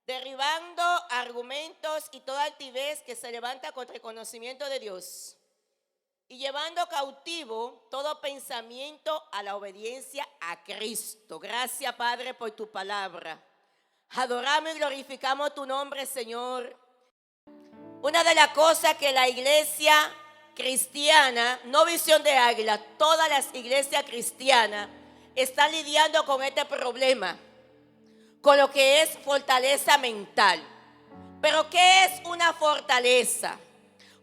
derribando argumentos y toda altivez que se levanta contra el conocimiento de Dios, y llevando cautivo todo pensamiento a la obediencia a Cristo. Gracias, Padre, por tu palabra. Adoramos y glorificamos tu nombre, Señor. Una de las cosas que la iglesia cristiana, no Visión de Águila, todas las iglesias cristianas están lidiando con este problema, con lo que es fortaleza mental. Pero ¿qué es una fortaleza?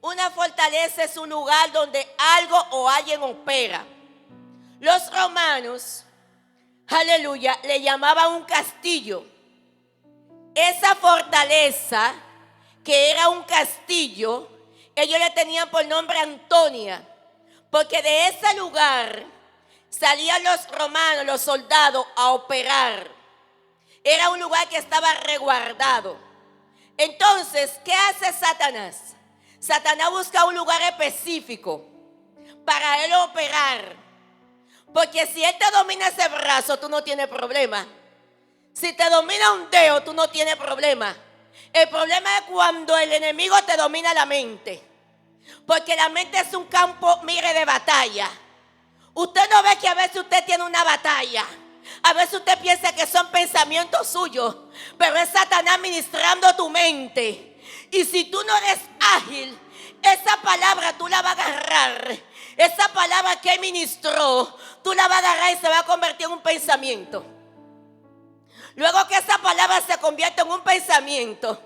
Una fortaleza es un lugar donde algo o alguien opera. Los romanos, aleluya, le llamaban un castillo. Esa fortaleza, que era un castillo, ellos le tenían por nombre Antonia, porque de ese lugar salían los romanos, los soldados, a operar. Era un lugar que estaba resguardado. Entonces, ¿qué hace Satanás? Satanás busca un lugar específico para él operar. Porque si él te domina ese brazo, tú no tienes problema. Si te domina un dedo, tú no tienes problema. El problema es cuando el enemigo te domina la mente. Porque la mente es un campo, mire, de batalla. Usted no ve que a veces usted tiene una batalla. A veces usted piensa que son pensamientos suyos, pero es Satanás ministrando tu mente. Y si tú no eres ágil, esa palabra tú la vas a agarrar. Esa palabra que ministró, tú la vas a agarrar y se va a convertir en un pensamiento. Luego que esa palabra se convierte en un pensamiento,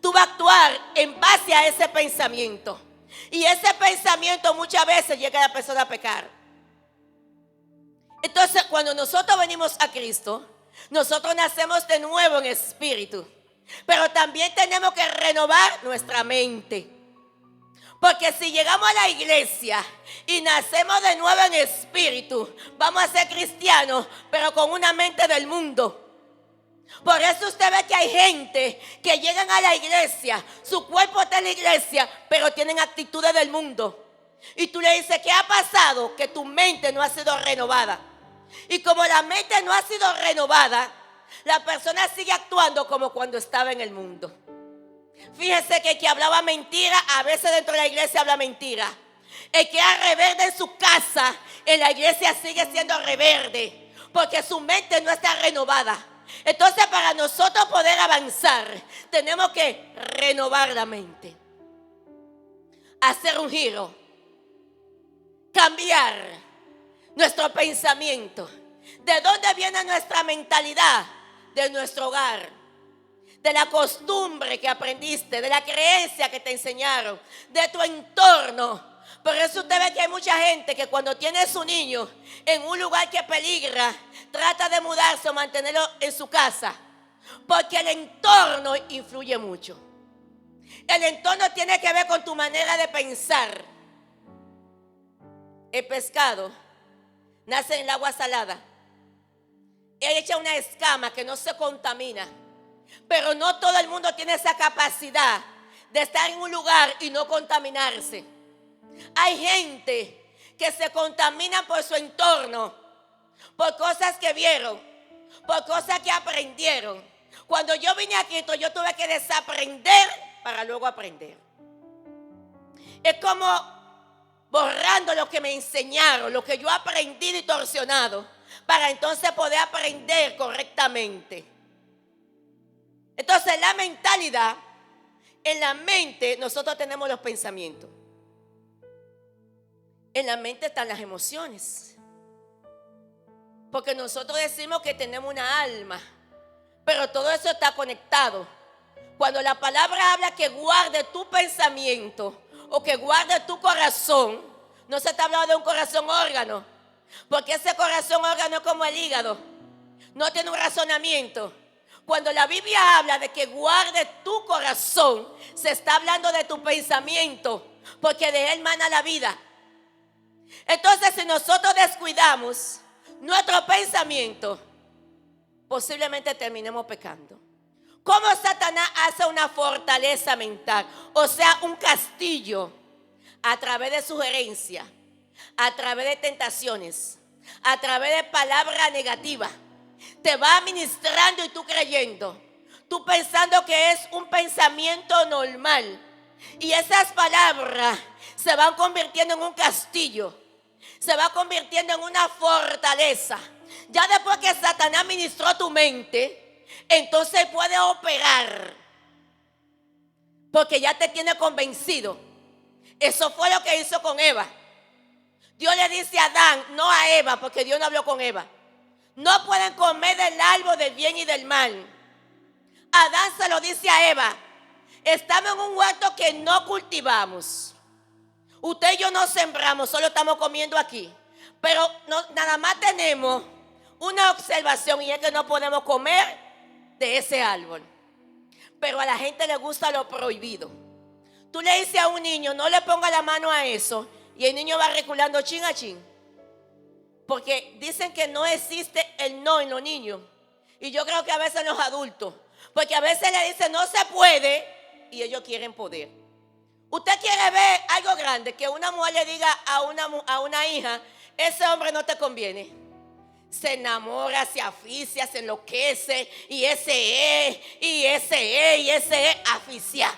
tú vas a actuar en base a ese pensamiento. Y ese pensamiento muchas veces llega a la persona a pecar. Entonces, cuando nosotros venimos a Cristo, nosotros nacemos de nuevo en espíritu. Pero también tenemos que renovar nuestra mente. Porque si llegamos a la iglesia y nacemos de nuevo en espíritu, vamos a ser cristianos, pero con una mente del mundo. Por eso usted ve que hay gente que llegan a la iglesia, su cuerpo está en la iglesia, pero tienen actitudes del mundo. Y tú le dices, ¿qué ha pasado? Que tu mente no ha sido renovada. Y como la mente no ha sido renovada, la persona sigue actuando como cuando estaba en el mundo. Fíjese que el que hablaba mentira, a veces dentro de la iglesia habla mentira. El que era reverde en su casa, en la iglesia sigue siendo reverde, porque su mente no está renovada. Entonces, para nosotros poder avanzar, tenemos que renovar la mente, hacer un giro, cambiar nuestro pensamiento. ¿De dónde viene nuestra mentalidad? De nuestro hogar, de la costumbre que aprendiste, de la creencia que te enseñaron, de tu entorno. Por eso usted ve que hay mucha gente que cuando tiene a su niño en un lugar que peligra, trata de mudarse o mantenerlo en su casa. Porque el entorno influye mucho. El entorno tiene que ver con tu manera de pensar. El pescado nace en el agua salada. Él echa una escama que no se contamina. Pero no todo el mundo tiene esa capacidad de estar en un lugar y no contaminarse. Hay gente que se contamina por su entorno, por cosas que vieron, por cosas que aprendieron. Cuando yo vine a Cristo, yo tuve que desaprender para luego aprender. Es como borrando lo que me enseñaron, lo que yo aprendí distorsionado, para entonces poder aprender correctamente. Entonces, la mentalidad, en la mente nosotros tenemos los pensamientos. En la mente están las emociones. Porque nosotros decimos que tenemos una alma, pero todo eso está conectado. Cuando la palabra habla que guarde tu pensamiento o que guarde tu corazón, no se está hablando de un corazón órgano, porque ese corazón órgano es como el hígado, no tiene un razonamiento. Cuando la Biblia habla de que guarde tu corazón, se está hablando de tu pensamiento, porque de él mana la vida. Entonces, si nosotros descuidamos nuestro pensamiento, posiblemente terminemos pecando. ¿Cómo Satanás hace una fortaleza mental? O sea, un castillo, a través de sugerencias, a través de tentaciones, a través de palabras negativas. Te va ministrando y tú creyendo. tú pensando que es un pensamiento normal. Y esas palabras se van convirtiendo en un castillo, se va convirtiendo en una fortaleza. Ya después que Satanás ministró tu mente, entonces puede operar, porque ya te tiene convencido. Eso fue lo que hizo con Eva. Dios le dice a Adán, no a Eva, porque Dios no habló con Eva: no pueden comer del árbol del bien y del mal. Adán se lo dice a Eva: estamos en un huerto que no cultivamos. Usted y yo no sembramos, solo estamos comiendo aquí. Pero nada más tenemos una observación, y es que no podemos comer de ese árbol. Pero a la gente le gusta lo prohibido. Tú le dices a un niño, no le ponga la mano a eso, y el niño va reculando chin a chin. Porque dicen que no existe el no en los niños. Y yo creo que a veces en los adultos. Porque a veces le dicen no se puede, y ellos quieren poder. Usted quiere ver algo grande, que una mujer le diga a una hija: ese hombre no te conviene. Se enamora, se asfixia, se enloquece, y ese es asfixia.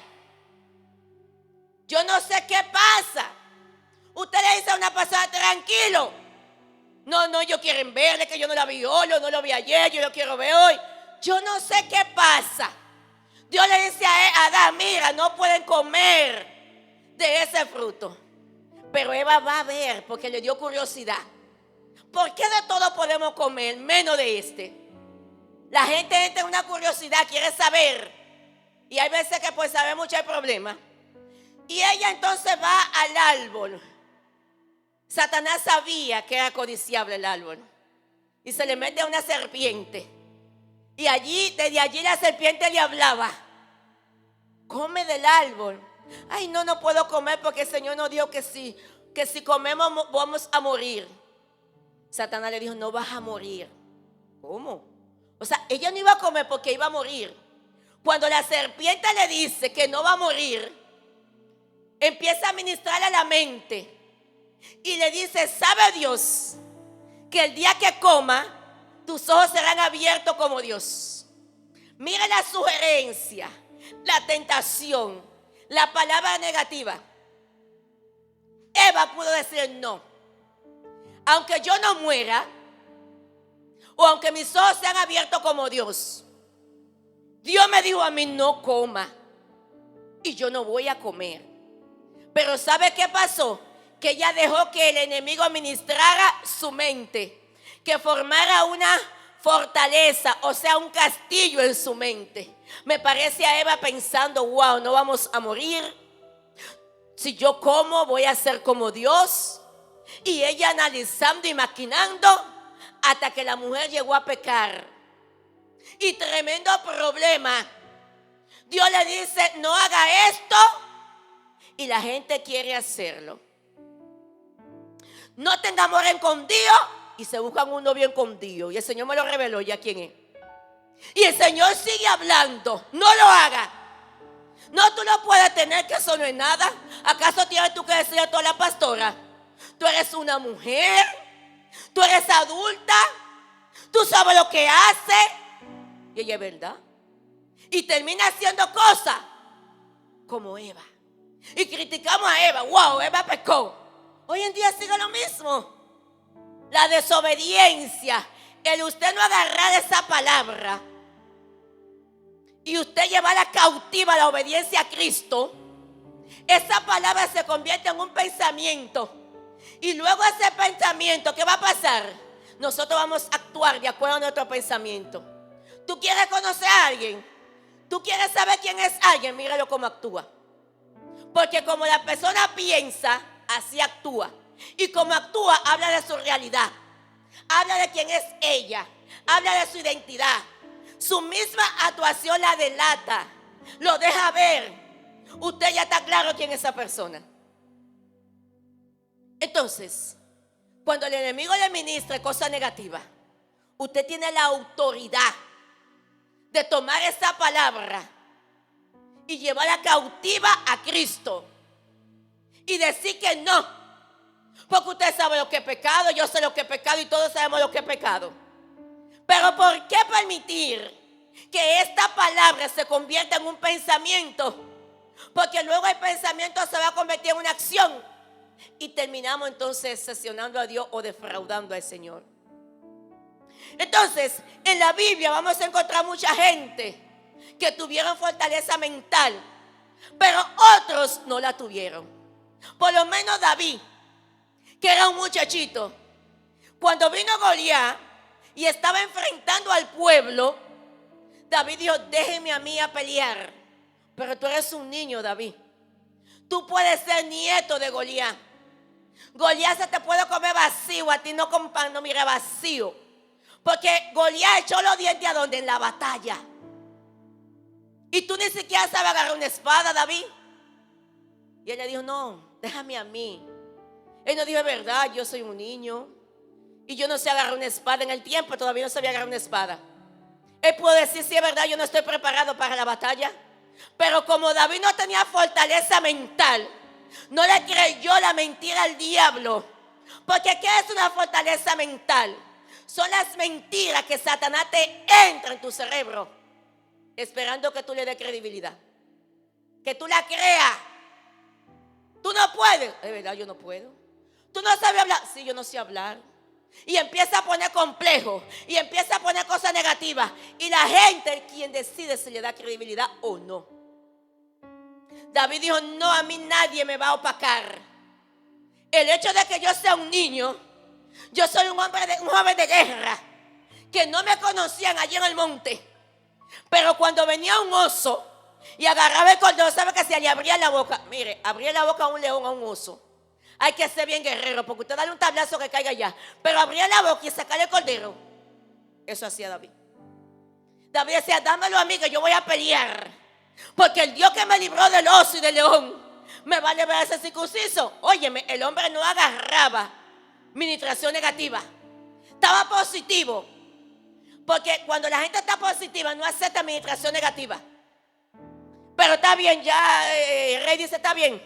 Yo no sé qué pasa. Usted le dice a una persona: tranquilo. No, ellos quieren verle, que yo no la vi hoy, no lo vi ayer, yo lo quiero ver hoy. Yo no sé qué pasa. Dios le dice a Adán: mira, no pueden comer de ese fruto. Pero Eva va a ver, porque le dio curiosidad. ¿Por qué de todo podemos comer, menos de este? La gente entra en una curiosidad, quiere saber. Y hay veces que por saber mucho hay problemas. Y ella entonces va al árbol. Satanás sabía que era codiciable el árbol. Y se le mete a una serpiente. Y desde allí la serpiente le hablaba: come del árbol. Ay, no puedo comer porque el Señor nos dijo que si comemos vamos a morir. Satanás le dijo: no vas a morir. ¿Cómo? O sea, ella no iba a comer porque iba a morir. Cuando la serpiente le dice que no va a morir, empieza a ministrarle a la mente y le dice: sabe Dios que el día que coma, tus ojos serán abiertos como Dios. Mira la sugerencia, la tentación, la palabra negativa. Eva pudo decir no. Aunque yo no muera, o aunque mis ojos sean abiertos como Dios, Dios me dijo a mí: no coma. Y yo no voy a comer. Pero ¿sabe qué pasó? Que ella dejó que el enemigo administrara su mente, que formara una fortaleza, o sea, un castillo en su mente. Me parece a Eva pensando: wow, no vamos a morir. Si yo como, voy a ser como Dios. Y ella analizando y maquinando, hasta que la mujer llegó a pecar. Y tremendo problema. Dios le dice: no haga esto, y la gente quiere hacerlo. No tenga amor escondido, y se buscan un novio escondido. Y el Señor me lo reveló ya quién es. Y el Señor sigue hablando: no lo haga. No, tú no puedes tener, que eso no es nada. ¿Acaso tienes tú que decirle a toda la pastora: tú eres una mujer, tú eres adulta, tú sabes lo que hace? Y ella: es verdad. Y termina haciendo cosas como Eva. Y criticamos a Eva: wow, Eva pecó. Hoy en día sigue lo mismo. La desobediencia, el usted no agarrar esa palabra y usted llevarla cautiva a la obediencia a Cristo. Esa palabra se convierte en un pensamiento. Y luego ese pensamiento, ¿qué va a pasar? Nosotros vamos a actuar de acuerdo a nuestro pensamiento. ¿Tú quieres conocer a alguien? ¿Tú quieres saber quién es alguien? Míralo cómo actúa. Porque como la persona piensa, así actúa. Y como actúa, habla de su realidad. Habla de quién es ella. Habla de su identidad. Su misma actuación la delata. Lo deja ver. Usted ya está claro quién es esa persona. Entonces, cuando el enemigo le ministra cosas negativas, usted tiene la autoridad de tomar esa palabra y llevarla cautiva a Cristo y decir que no. Porque usted sabe lo que es pecado, yo sé lo que es pecado y todos sabemos lo que es pecado. Pero ¿por qué permitir que esta palabra se convierta en un pensamiento, porque luego el pensamiento se va a convertir en una acción y terminamos entonces decepcionando a Dios o defraudando al Señor. Entonces, en la Biblia vamos a encontrar mucha gente que tuvieron fortaleza mental, pero otros no la tuvieron. Por lo menos David, que era un muchachito, cuando vino Goliat y estaba enfrentando al pueblo, David dijo: déjeme a mí a pelear. Pero tú eres un niño, David. Tú puedes ser nieto de Goliat. Goliat se te puede comer vacío, a ti no con pan, no, mira, vacío. Porque Goliat echó los dientes ¿a dónde? En la batalla. Y tú ni siquiera sabes agarrar una espada, David. Y él le dijo: no, déjame a mí. Él no dijo: es verdad, yo soy un niño y yo no sé agarrar una espada. En el tiempo todavía no sabía agarrar una espada. Él pudo decir: sí, es verdad, yo no estoy preparado para la batalla. Pero como David no tenía fortaleza mental, no le creyó la mentira al diablo. Porque ¿qué es una fortaleza mental? Son las mentiras que Satanás te entra en tu cerebro, esperando que tú le des credibilidad, que tú la creas. Tú no puedes. Es verdad, yo no puedo. Tú no sabes hablar. Sí, yo no sé hablar. Y empieza a poner complejo, y empieza a poner cosas negativas, y la gente quien decide si le da credibilidad o no. David dijo: no, a mí nadie me va a opacar. El hecho de que yo sea un niño, yo soy un joven de guerra, que no me conocían allí en el monte, pero cuando venía un oso y agarraba el cordero, ¿sabe qué hacía? Le abría la boca. Mire, abría la boca a un león, a un oso. Hay que ser bien guerrero, porque usted dale un tablazo que caiga allá. Pero abría la boca y sacarle el cordero. Eso hacía David. David decía: dámelo a mí, que yo voy a pelear, porque el Dios que me libró del oso y del león me va a librar ese circunciso. Óyeme, el hombre no agarraba ministración negativa. Estaba positivo. Porque cuando la gente está positiva no acepta administración negativa. Pero está bien, ya el rey dice: está bien.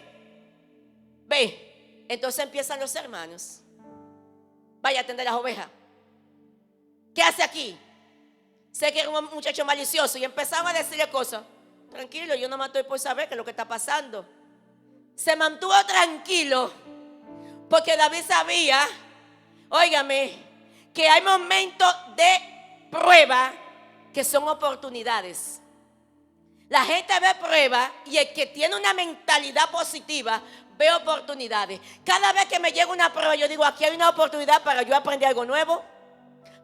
Ve. Entonces empiezan los hermanos: vaya a atender las ovejas. ¿Qué hace aquí? Sé que era un muchacho malicioso. Y empezaron a decirle cosas. Tranquilo, yo no me estoy por saber qué es lo que está pasando. Se mantuvo tranquilo, porque David sabía, óigame, que hay momentos de prueba que son oportunidades. La gente ve prueba, y el que tiene una mentalidad positiva ve oportunidades. Cada vez que me llega una prueba, yo digo: aquí hay una oportunidad para yo aprender algo nuevo,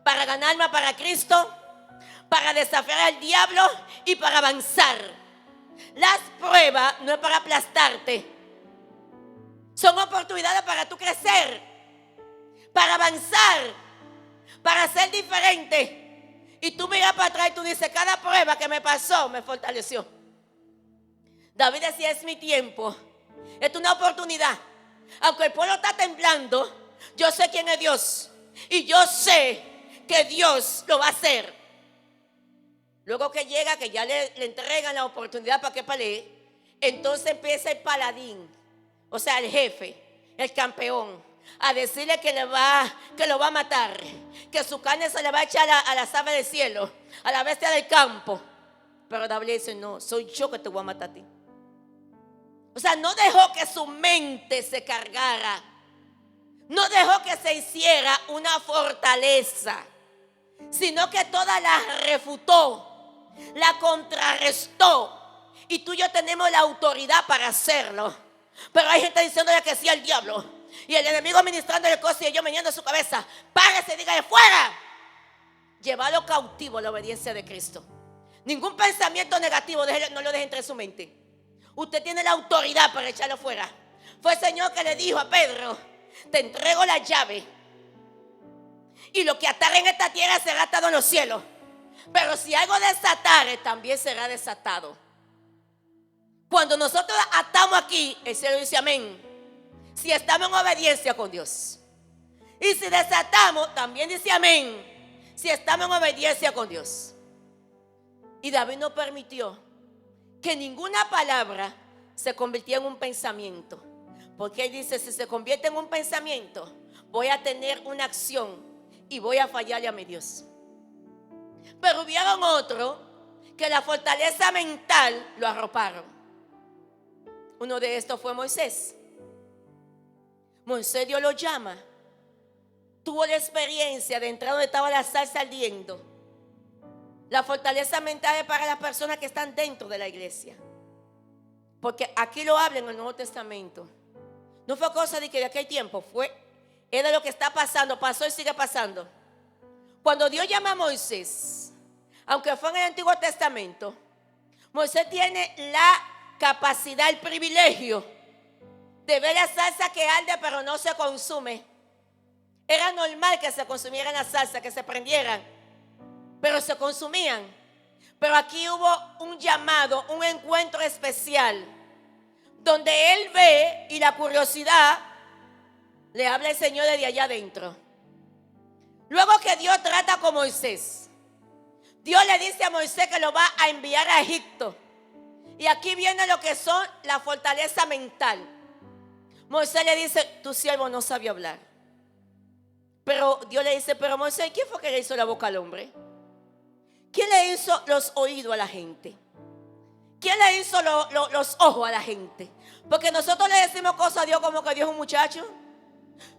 para ganarme para Cristo, para desafiar al diablo y para avanzar. Las pruebas no es para aplastarte, son oportunidades para tú crecer, para avanzar, para ser diferente. Y tú miras para atrás y tú dices: cada prueba que me pasó me fortaleció. David decía: es mi tiempo, es una oportunidad. Aunque el pueblo está temblando, yo sé quién es Dios, y yo sé que Dios lo va a hacer. Luego que llega, que ya le entregan la oportunidad para que pelee, entonces empieza el paladín, o sea, el jefe, el campeón, a decirle que lo va a matar, que su carne se le va a echar a las aves del cielo, a la bestia del campo. Pero David dice: no, soy yo que te voy a matar a ti. O sea, no dejó que su mente se cargara, no dejó que se hiciera una fortaleza, sino que toda la refutó, la contrarrestó. Y tú y yo tenemos la autoridad para hacerlo. Pero hay gente diciéndole que sí al diablo, y el enemigo ministrándole cosas, y ellos meneando su cabeza. Párese, dígale: fuera. Llevarlo cautivo a la obediencia de Cristo. Ningún pensamiento negativo no lo deje entre su mente. Usted tiene la autoridad para echarlo fuera. Fue el Señor que le dijo a Pedro: te entrego la llave, y lo que atar en esta tierra será atado en los cielos. Pero si algo desatare, también será desatado. Cuando nosotros atamos aquí, el cielo dice amén. Si estamos en obediencia con Dios. Y si desatamos, también dice amén. Si estamos en obediencia con Dios. Y David no permitió que ninguna palabra se convirtiera en un pensamiento. Porque él dice: si se convierte en un pensamiento, voy a tener una acción y voy a fallarle a mi Dios. Pero hubieron otros que la fortaleza mental lo arroparon. Uno de estos fue Moisés. Moisés, Dios lo llama. Tuvo la experiencia de entrar donde estaba la salsa ardiendo. La fortaleza mental es para las personas que están dentro de la iglesia. Porque aquí lo habla en el Nuevo Testamento. No fue cosa de que de aquel tiempo, es de lo que está pasando, pasó y sigue pasando. Cuando Dios llama a Moisés, aunque fue en el Antiguo Testamento, Moisés tiene la capacidad, el privilegio de ver la salsa que arde pero no se consume. Era normal que se consumieran la salsa, que se prendieran, pero se consumían. Pero aquí hubo un llamado, un encuentro especial, donde él ve y la curiosidad le habla el Señor desde allá adentro. Luego que Dios trata con Moisés, Dios le dice a Moisés que lo va a enviar a Egipto. Y aquí viene lo que son la fortaleza mental. Moisés le dice, tu siervo no sabía hablar. Pero Dios le dice, pero Moisés, ¿quién fue que le hizo la boca al hombre? ¿Quién le hizo los oídos a la gente? ¿Quién le hizo los ojos a la gente? Porque nosotros le decimos cosas a Dios como que Dios es un muchacho.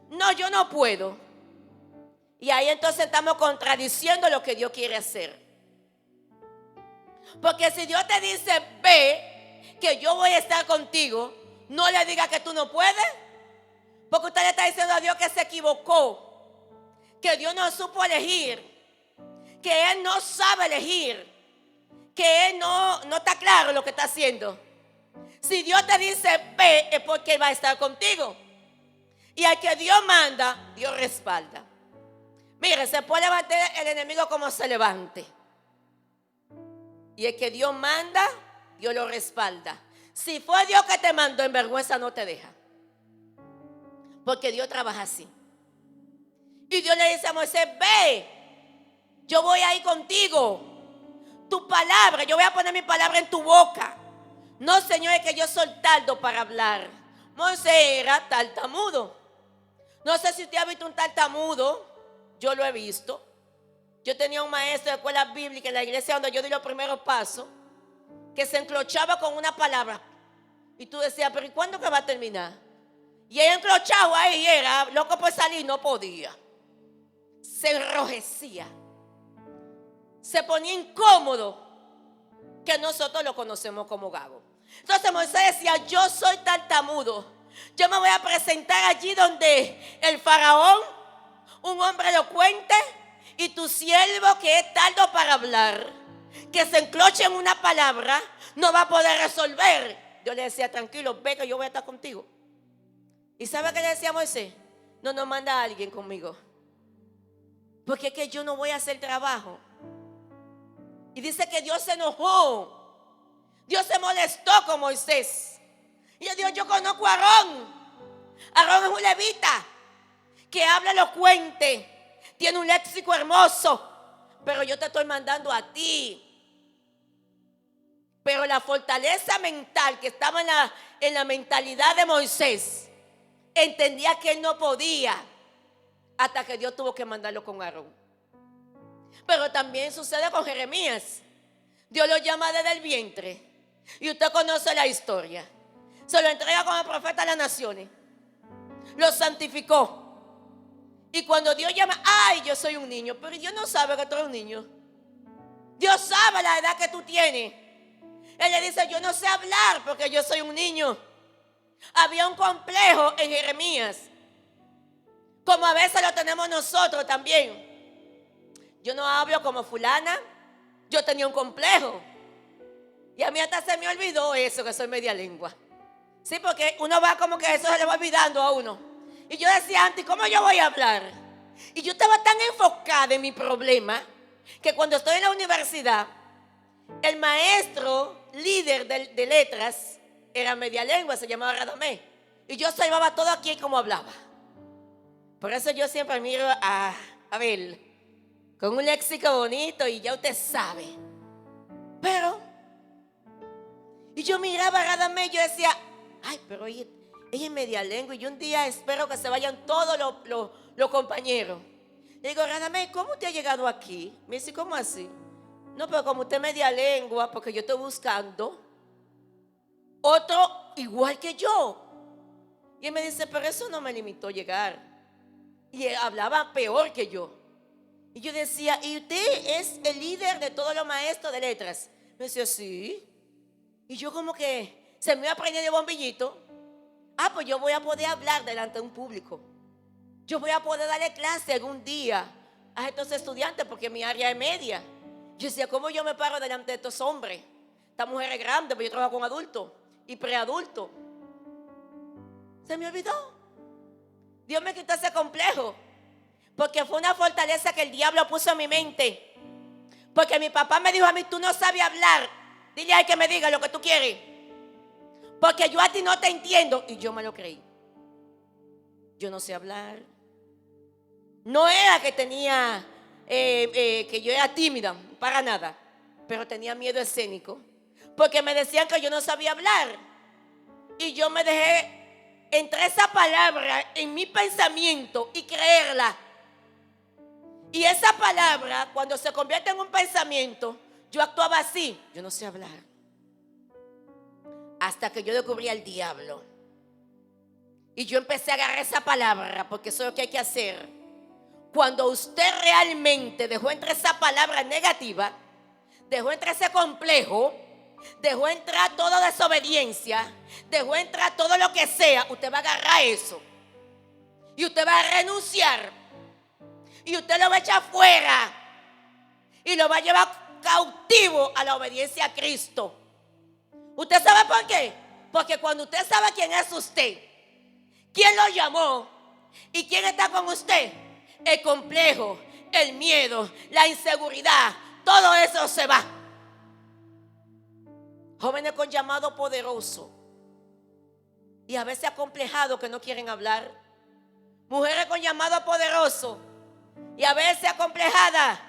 No, yo no puedo. Y ahí entonces estamos contradiciendo lo que Dios quiere hacer. Porque si Dios te dice, ve, que yo voy a estar contigo, no le digas que tú no puedes. Porque usted le está diciendo a Dios que se equivocó, que Dios no supo elegir, que Él no sabe elegir, que Él no está claro lo que está haciendo. Si Dios te dice ve, es porque Él va a estar contigo. Y al que Dios manda, Dios respalda. Mire, se puede levantar el enemigo como se levante. Y el que Dios manda, Dios lo respalda. Si fue Dios que te mandó, en vergüenza no te deja. Porque Dios trabaja así. Y Dios le dice a Moisés, ve, yo voy a ir contigo. Tu palabra, yo voy a poner mi palabra en tu boca. No, Señor, es que yo soy tardo para hablar. Moisés era tartamudo. No sé si usted ha visto un tartamudo. Yo lo he visto. Yo tenía un maestro de escuela bíblica en la iglesia donde yo di los primeros pasos, que se enclochaba con una palabra. Y tú decías, pero ¿y cuándo que va a terminar? Y él enclochado ahí, era loco por salir, no podía. Se enrojecía. Se ponía incómodo, que nosotros lo conocemos como gago. Entonces Moisés decía, yo soy tartamudo. Yo me voy a presentar allí donde el faraón, un hombre elocuente, y tu siervo que es tardo para hablar, que se encloche en una palabra, no va a poder resolver. Yo le decía, tranquilo, ve que yo voy a estar contigo. ¿Y sabe qué le decía a Moisés? No nos manda a alguien conmigo, porque es que yo no voy a hacer trabajo. Y dice que Dios se enojó. Dios se molestó con Moisés. Y él dijo, yo conozco a Aarón. Aarón es un levita que habla elocuente, tiene un léxico hermoso, pero yo te estoy mandando a ti. Pero la fortaleza mental que estaba en la mentalidad de Moisés, entendía que él no podía, hasta que Dios tuvo que mandarlo con Aarón. Pero también sucede con Jeremías. Dios lo llama desde el vientre, y usted conoce la historia. Se lo entrega como profeta a las naciones, lo santificó. Y cuando Dios llama, ay, yo soy un niño. Pero Dios no sabe que tú eres un niño. Dios sabe la edad que tú tienes. Él le dice, yo no sé hablar porque yo soy un niño. Había un complejo en Jeremías, como a veces lo tenemos nosotros también. Yo no hablo como fulana. Yo tenía un complejo. Y a mí hasta se me olvidó eso, que soy media lengua. Sí, porque uno va como que eso se le va olvidando a uno. Y yo decía antes, ¿cómo yo voy a hablar? Y yo estaba tan enfocada en mi problema, que cuando estoy en la universidad, el maestro líder de letras era media lengua, se llamaba Radamés. Y yo observaba todo aquí como hablaba. Por eso yo siempre miro a Abel, con un léxico bonito, y ya usted sabe. Pero, y yo miraba a Radamés y yo decía, ay, pero ella es media lengua, y yo un día espero que se vayan todos los compañeros. Le digo, Radamés, ¿cómo usted ha llegado aquí? Me dice, ¿cómo así? No, pero como usted media lengua, porque yo estoy buscando otro igual que yo. Y él me dice, pero eso no me limitó a llegar. Y él hablaba peor que yo. Y yo decía, ¿y usted es el líder de todos los maestros de letras? Me decía, sí. Y yo como que se me iba a prender de bombillito. Ah, pues yo voy a poder hablar delante de un público. Yo voy a poder darle clase algún día a estos estudiantes porque mi área es media. Yo decía, ¿cómo yo me paro delante de estos hombres? Estas mujeres grandes, porque yo trabajo con adultos y preadultos. Se me olvidó. Dios me quitó ese complejo. Porque fue una fortaleza que el diablo puso en mi mente. Porque mi papá me dijo a mí, tú no sabes hablar. Dile a él que me diga lo que tú quieres. Porque yo a ti no te entiendo. Y yo me lo creí. Yo no sé hablar. No era que tenía, que yo era tímida, para nada. Pero tenía miedo escénico. Porque me decían que yo no sabía hablar. Y yo me dejé entre esa palabra en mi pensamiento y creerla. Y esa palabra, cuando se convierte en un pensamiento, yo actuaba así. Yo no sé hablar. Hasta que yo descubrí al diablo. Y yo empecé a agarrar esa palabra, porque eso es lo que hay que hacer. Cuando usted realmente dejó entrar esa palabra negativa, dejó entrar ese complejo, dejó entrar toda desobediencia, dejó entrar todo lo que sea, usted va a agarrar eso. Y usted va a renunciar. Y usted lo va a echar fuera. Y lo va a llevar cautivo a la obediencia a Cristo. ¿Usted sabe por qué? Porque cuando usted sabe quién es usted, quién lo llamó y quién está con usted, el complejo, el miedo, la inseguridad, todo eso se va. Jóvenes con llamado poderoso y a veces acomplejados que no quieren hablar. Mujeres con llamado poderoso y a veces acomplejadas.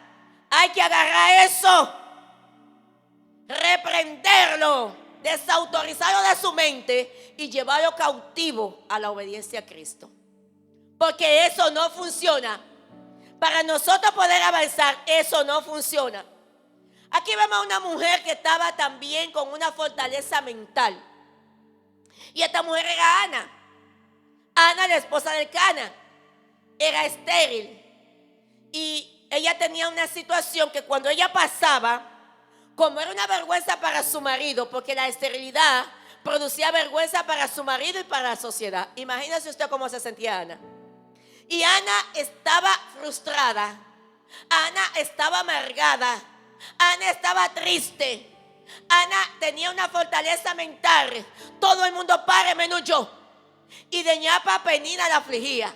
Hay que agarrar eso, reprenderlo, desautorizarlo de su mente y llevarlo cautivo a la obediencia a Cristo. Porque eso no funciona. Para nosotros poder avanzar, eso no funciona. Aquí vemos a una mujer que estaba también con una fortaleza mental. Y esta mujer era Ana. Ana, la esposa del Cana, era estéril. Y ella tenía una situación que cuando ella pasaba, como era una vergüenza para su marido, porque la esterilidad producía vergüenza para su marido y para la sociedad. Imagínese usted cómo se sentía Ana. Y Ana estaba frustrada. Ana estaba amargada. Ana estaba triste. Ana tenía una fortaleza mental. Todo el mundo pare menos yo. Y de ñapa Penina la afligía.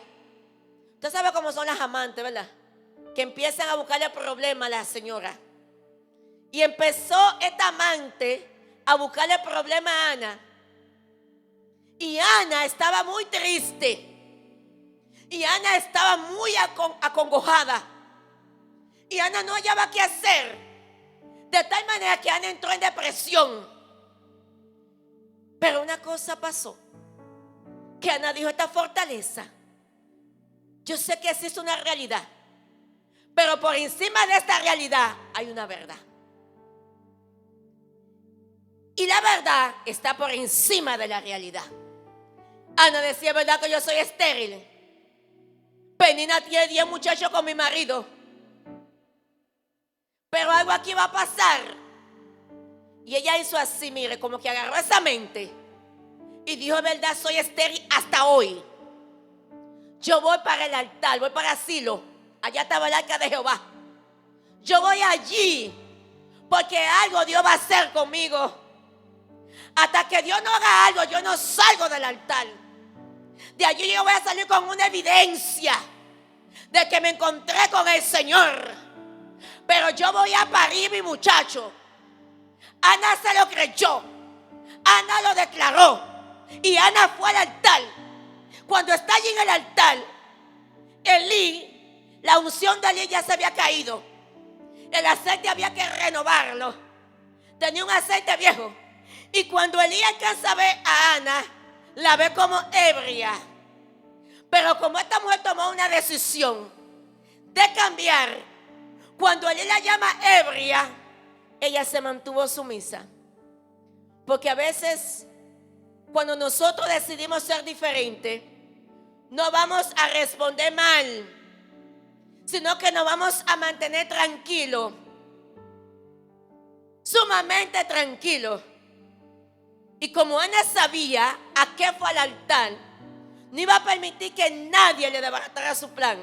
Usted sabe cómo son las amantes, ¿verdad? Que empiezan a buscarle problemas a la señora. Y empezó esta amante a buscarle problemas a Ana. Y Ana estaba muy triste. Y Ana estaba muy acongojada. Y Ana no hallaba qué hacer. De tal manera que Ana entró en depresión. Pero una cosa pasó. Que Ana dijo, esta fortaleza, yo sé que existe una realidad. Pero por encima de esta realidad hay una verdad. Y la verdad está por encima de la realidad. Ana decía, ¿verdad que yo soy estéril? Penina tiene 10 muchachos con mi marido. Pero algo aquí va a pasar. Y ella hizo así, mire, como que agarró esa mente. Y dijo, verdad, soy estéril hasta hoy. Yo voy para el altar, voy para Silo. Allá estaba el arca de Jehová. Yo voy allí porque algo Dios va a hacer conmigo. Hasta que Dios no haga algo, yo no salgo del altar. De allí yo voy a salir con una evidencia de que me encontré con el Señor. Pero yo voy a parir mi muchacho. Ana se lo creyó. Ana lo declaró. Y Ana fue al altar. Cuando está allí en el altar, Elí, la unción de Elí ya se había caído. El aceite había que renovarlo. Tenía un aceite viejo. Y cuando Elí alcanza a ver a Ana, la ve como ebria. Pero como esta mujer tomó una decisión de cambiar, cuando Elí la llama ebria, ella se mantuvo sumisa. Porque a veces, cuando nosotros decidimos ser diferentes, no vamos a responder mal, sino que nos vamos a mantener tranquilos, sumamente tranquilos. Y como Ana sabía a qué fue al altar, no iba a permitir que nadie le desbaratara su plan.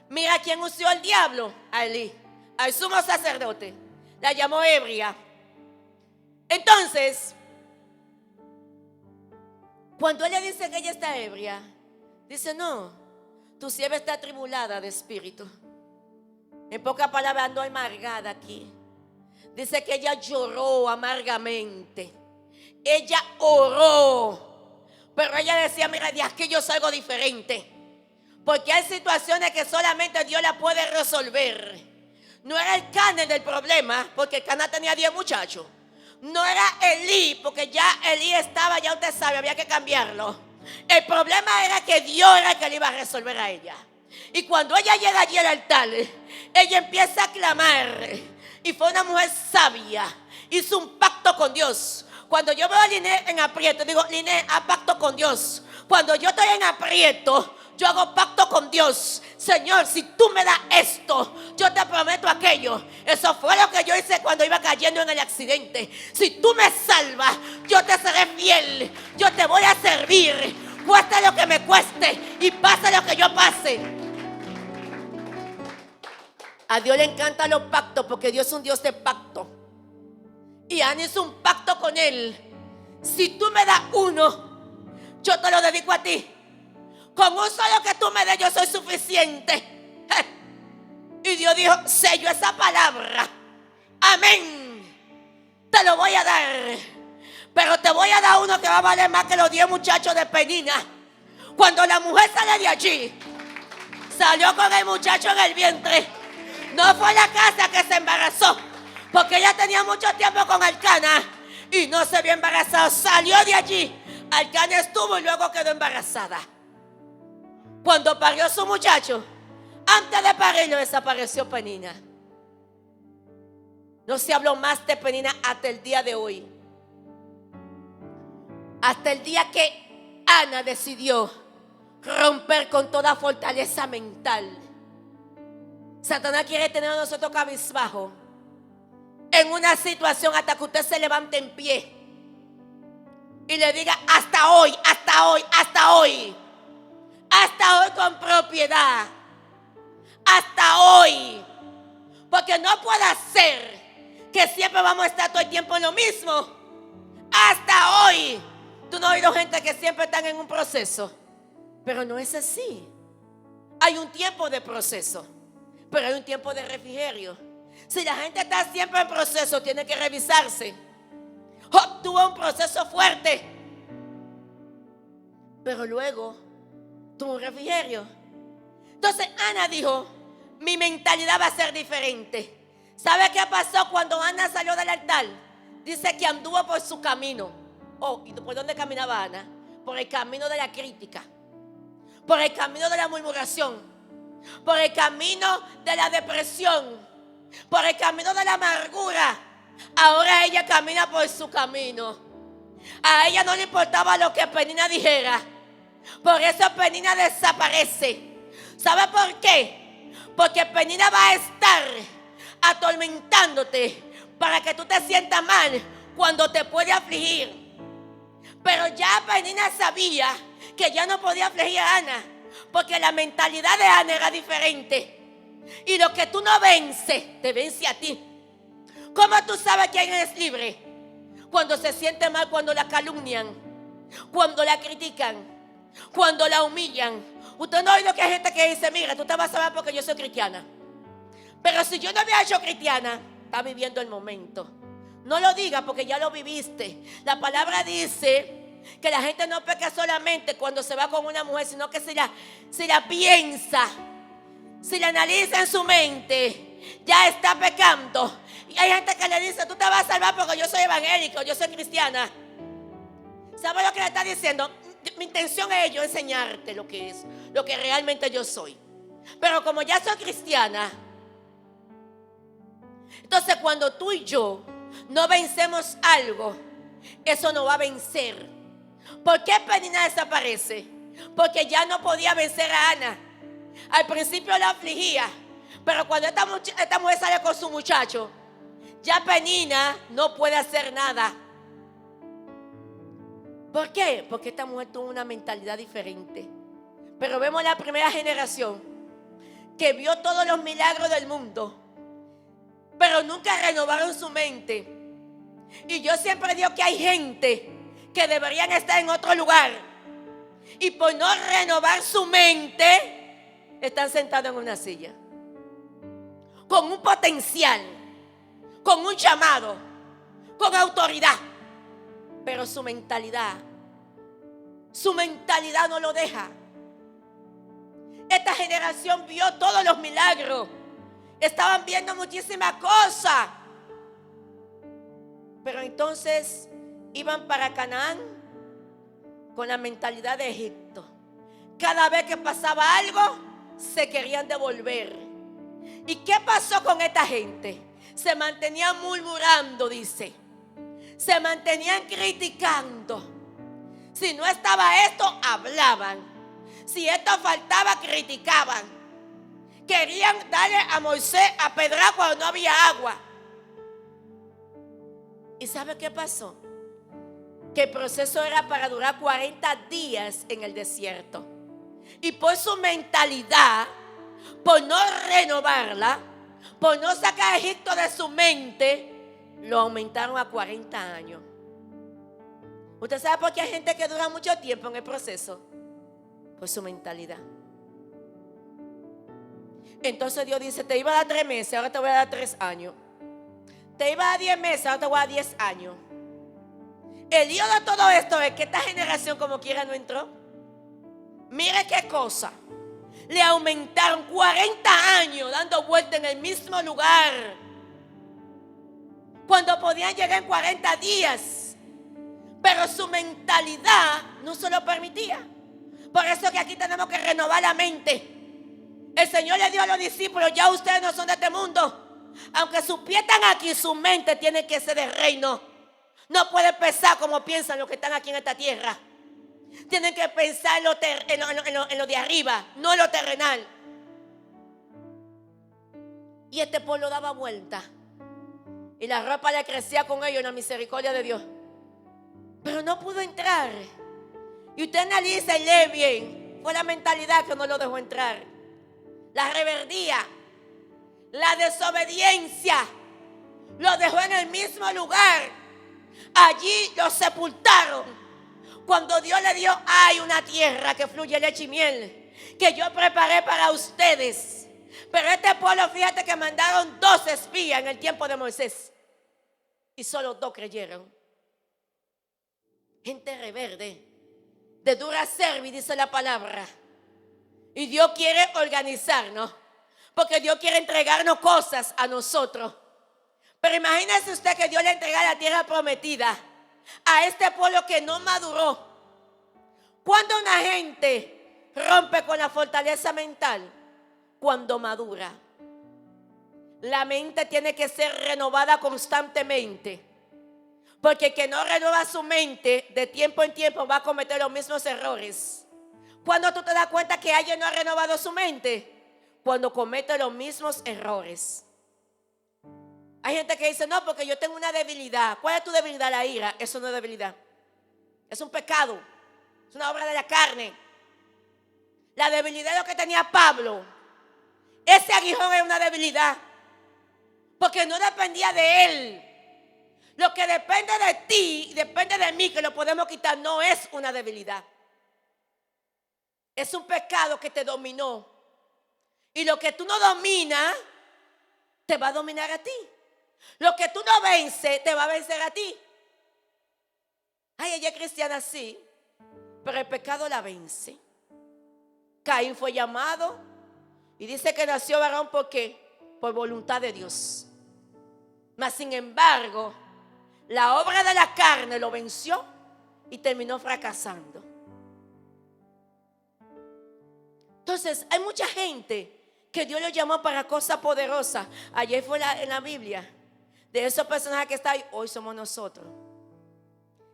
Mira quién usó el diablo: a Elí, al sumo sacerdote. La llamó ebria. Entonces, cuando él le dice que ella está ebria, dice: no, tu sierva está atribulada de espíritu. En pocas palabras, ando amargada aquí. Dice que ella lloró amargamente. Ella oró. Pero ella decía: mira, de aquí yo salgo diferente. Porque hay situaciones que solamente Dios la puede resolver. No era el Cana del problema, porque el Cana tenía 10 muchachos. No era Elí, porque ya Elí estaba, ya usted sabe, había que cambiarlo. El problema era que Dios era el que le iba a resolver a ella. Y cuando ella llega allí al altar, ella empieza a clamar. Y fue una mujer sabia. Hizo un pacto con Dios. Cuando yo veo a Liné en aprieto, digo: Liné, haz pacto con Dios. Cuando yo estoy en aprieto, yo hago pacto con Dios. Señor, si tú me das esto, yo te prometo aquello. Eso fue lo que yo hice cuando iba cayendo en el accidente. Si tú me salvas, yo te seré fiel. Yo te voy a servir, cueste lo que me cueste y pase lo que yo pase. A Dios le encantan los pactos, porque Dios es un Dios de pacto. Y Ana hizo un pacto con él: si tú me das uno, yo te lo dedico a ti. Con un solo que tú me des, yo soy suficiente. Y Dios dijo: sello esa palabra. Amén. Te lo voy a dar. Pero te voy a dar uno que va a valer más que los 10 muchachos de Penina. Cuando la mujer sale de allí, salió con el muchacho en el vientre. No fue la casa que se embarazó, porque ella tenía mucho tiempo con Elcana y no se había embarazado. Salió de allí, Elcana estuvo y luego quedó embarazada. Cuando parió su muchacho, antes de parirlo, desapareció Penina. No se habló más de Penina hasta el día de hoy. Hasta el día que Ana decidió romper con toda fortaleza mental. Satanás quiere tener a nosotros cabizbajo en una situación hasta que usted se levante en pie y le diga: hasta hoy, hasta hoy, hasta hoy. Hasta hoy con propiedad. Hasta hoy. Porque no puede ser que siempre vamos a estar todo el tiempo en lo mismo. Hasta hoy. Tú no has oído gente que siempre están en un proceso. Pero no es así. Hay un tiempo de proceso, pero hay un tiempo de refrigerio. Si la gente está siempre en proceso, tiene que revisarse. Job tuvo un proceso fuerte, pero luego tuvo un refrigerio. Entonces Ana dijo: mi mentalidad va a ser diferente. ¿Sabe qué pasó cuando Ana salió del altar? Dice que anduvo por su camino. ¿Y por dónde caminaba Ana? Por el camino de la crítica, por el camino de la murmuración, por el camino de la depresión, por el camino de la amargura. Ahora ella camina por su camino. A ella no le importaba lo que Penina dijera. Por eso Penina desaparece. ¿Sabe por qué? Porque Penina va a estar atormentándote para que tú te sientas mal cuando te puede afligir. Pero ya Penina sabía que ya no podía afligir a Ana, porque la mentalidad de Ana era diferente. Y lo que tú no vences, te vence a ti. ¿Cómo tú sabes que alguien es libre? Cuando se siente mal, cuando la calumnian, cuando la critican, cuando la humillan. Usted no ha oído que hay gente que dice: mira, tú te vas a ver porque yo soy cristiana. Pero si yo no había hecho cristiana, está viviendo el momento. No lo diga porque ya lo viviste. La palabra dice que la gente no peca solamente cuando se va con una mujer, sino que si la piensa, si la analiza en su mente, ya está pecando. Y hay gente que le dice: tú te vas a salvar porque yo soy evangélico, yo soy cristiana. ¿Sabe lo que le está diciendo? Mi intención es yo enseñarte lo que es, lo que realmente yo soy. Pero como ya soy cristiana, Entonces, cuando tú y yo no vencemos algo, eso no va a vencer. ¿Por qué Penina desaparece? Porque ya no podía vencer a Ana. Al principio la afligía, pero cuando esta mujer sale con su muchacho, ya Penina no puede hacer nada. ¿Por qué? Porque esta mujer tuvo una mentalidad diferente. Pero vemos la primera generación que vio todos los milagros del mundo, pero nunca renovaron su mente. Y yo siempre digo que hay gente que deberían estar en otro lugar, y por no renovar su mente, están sentados en una silla, con un potencial, con un llamado, con autoridad, pero su mentalidad no lo deja. Esta generación vio todos los milagros, estaban viendo muchísimas cosas, pero entonces iban para Canaán con la mentalidad de Egipto. Cada vez que pasaba algo, se querían devolver. ¿Y qué pasó con esta gente? Se mantenían murmurando, dice. Se mantenían criticando. Si no estaba esto, hablaban. Si esto faltaba, criticaban. Querían darle a Moisés a pedrar cuando no había agua. ¿Y sabe qué pasó? Que el proceso era para durar 40 días en el desierto. Y por su mentalidad, por no renovarla, por no sacar a Egipto de su mente, lo aumentaron a 40 años. ¿Usted sabe por qué hay gente que dura mucho tiempo en el proceso? Por su mentalidad. Entonces Dios dice: te iba a dar 3 meses, ahora te voy a dar 3 años. Te iba a dar 10 meses, ahora te voy a dar 10 años. El lío de todo esto es que esta generación como quiera no entró. Mire qué cosa. Le aumentaron 40 años dando vuelta en el mismo lugar, cuando podían llegar en 40 días. Pero su mentalidad no se lo permitía. Por eso que aquí tenemos que renovar la mente. El Señor le dio a los discípulos: ya ustedes no son de este mundo. Aunque sus pies están aquí, su mente tiene que ser del reino. No puede pensar como piensan los que están aquí en esta tierra. Tienen que pensar en lo de arriba, no en lo terrenal. Y este pueblo daba vuelta, y la ropa le crecía con ellos en la misericordia de Dios, pero no pudo entrar. Y usted analiza y lee bien. Fue la mentalidad que no lo dejó entrar. La rebeldía, la desobediencia, lo dejó en el mismo lugar. Allí lo sepultaron. Cuando Dios le dio: hay una tierra que fluye leche y miel, que yo preparé para ustedes. Pero este pueblo, fíjate que mandaron 2 espías en el tiempo de Moisés, y solo 2 creyeron. Gente rebelde, de dura cerviz, dice la palabra. Y Dios quiere organizarnos, porque Dios quiere entregarnos cosas a nosotros. Pero imagínese usted que Dios le entregara la tierra prometida a este pueblo que no maduró. Cuando una gente rompe con la fortaleza mental, cuando madura. La mente tiene que ser renovada constantemente, porque el que no renueva su mente, de tiempo en tiempo va a cometer los mismos errores. Cuando tú te das cuenta que alguien no ha renovado su mente, cuando comete los mismos errores. Hay gente que dice: no, porque yo tengo una debilidad. ¿Cuál es tu debilidad? La ira. Eso no es debilidad, es un pecado, es una obra de la carne. La debilidad es lo que tenía Pablo. Ese aguijón es una debilidad, porque no dependía de él. Lo que depende de ti, depende de mí, que lo podemos quitar, no es una debilidad. Es un pecado que te dominó. Y lo que tú no dominas, te va a dominar a ti. Lo que tú no vences, te va a vencer a ti. Ay, ella es cristiana, sí, pero el pecado la vence. Caín fue llamado y dice que nació varón, ¿por qué? Por voluntad de Dios. Mas sin embargo, la obra de la carne lo venció y terminó fracasando. Entonces, hay mucha gente que Dios lo llamó para cosas poderosas. Ayer fue en la Biblia. De esos personajes que están ahí, hoy somos nosotros.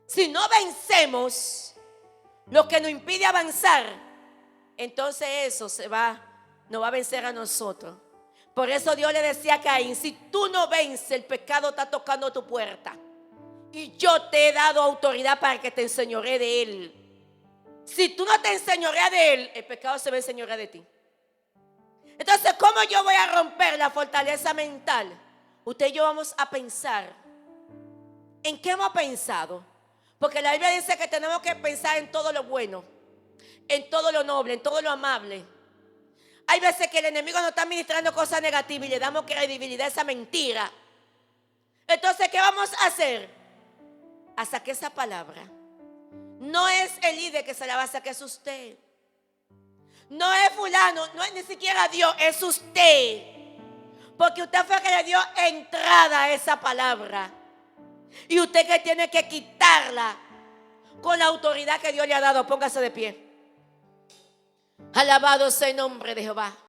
Si no vencemos lo que nos impide avanzar, entonces eso nos va a vencer a nosotros. Por eso Dios le decía a Caín: si tú no vences, el pecado está tocando tu puerta. Y yo te he dado autoridad para que te enseñoree de él. Si tú no te enseñoreas de él, el pecado se va a enseñorear de ti. Entonces, ¿cómo yo voy a romper la fortaleza mental? Usted y yo vamos a pensar. ¿En qué hemos pensado? Porque la Biblia dice que tenemos que pensar en todo lo bueno, en todo lo noble, en todo lo amable. Hay veces que el enemigo nos está ministrando cosas negativas y le damos credibilidad a esa mentira. Entonces, ¿qué vamos a hacer? A sacar esa palabra. No es el líder que se la va a sacar, es usted. No es fulano, no es ni siquiera Dios, es usted. Porque usted fue que le dio entrada a esa palabra. Y usted que tiene que quitarla con la autoridad que Dios le ha dado. Póngase de pie. Alabado sea el nombre de Jehová.